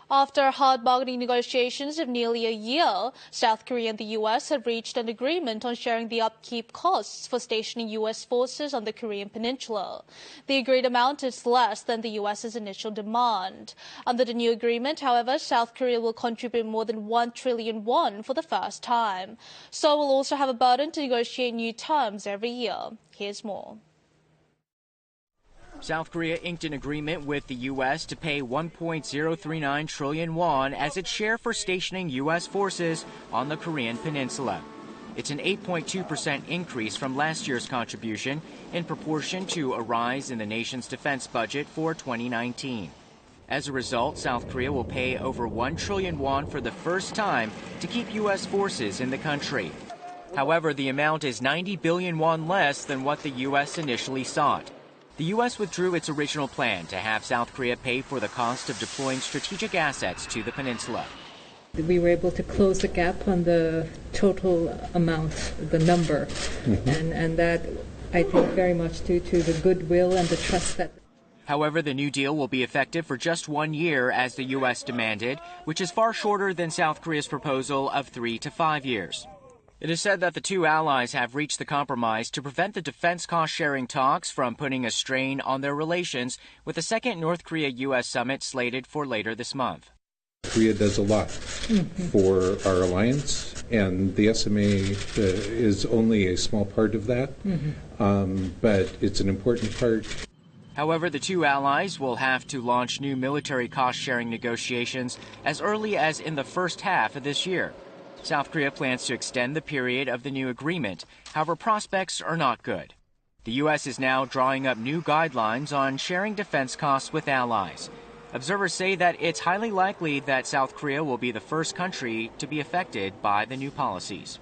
After hard bargaining negotiations of nearly a year, South Korea and the U.S. have reached an agreement on sharing the upkeep costs for stationing U.S. forces on the Korean Peninsula. The agreed amount is less than the U.S.'s initial demand. Under the new agreement, however, South Korea will contribute more than 1 trillion won for the first time. Seoul will also have a burden to negotiate new terms every year. Here's more. South Korea inked an agreement with the U.S. to pay 1.039 trillion won as its share for stationing U.S. forces on the Korean Peninsula. It's an 8.2% increase from last year's contribution in proportion to a rise in the nation's defense budget for 2019. As a result, South Korea will pay over 1 trillion won for the first time to keep U.S. forces in the country. However, the amount is 90 billion won less than what the U.S. initially sought. The U.S. withdrew its original plan to have South Korea pay for the cost of deploying strategic assets to the peninsula. We were able to close the gap on the total amount, the number, and that, I think, very much due to the goodwill and the trust that. However, the new deal will be effective for just 1 year, as the U.S. demanded, which is far shorter than South Korea's proposal of 3 to 5 years. It is said that the two allies have reached the compromise to prevent the defense cost-sharing talks from putting a strain on their relations, with the second North Korea-U.S. summit slated for later this month. Korea does a lot for our alliance, and the SMA is only a small part of that, but it's an important part. However, the two allies will have to launch new military cost-sharing negotiations as early as in the first half of this year. South Korea plans to extend the period of the new agreement. However, prospects are not good. The U.S. is now drawing up new guidelines on sharing defense costs with allies. Observers say that it's highly likely that South Korea will be the first country to be affected by the new policies.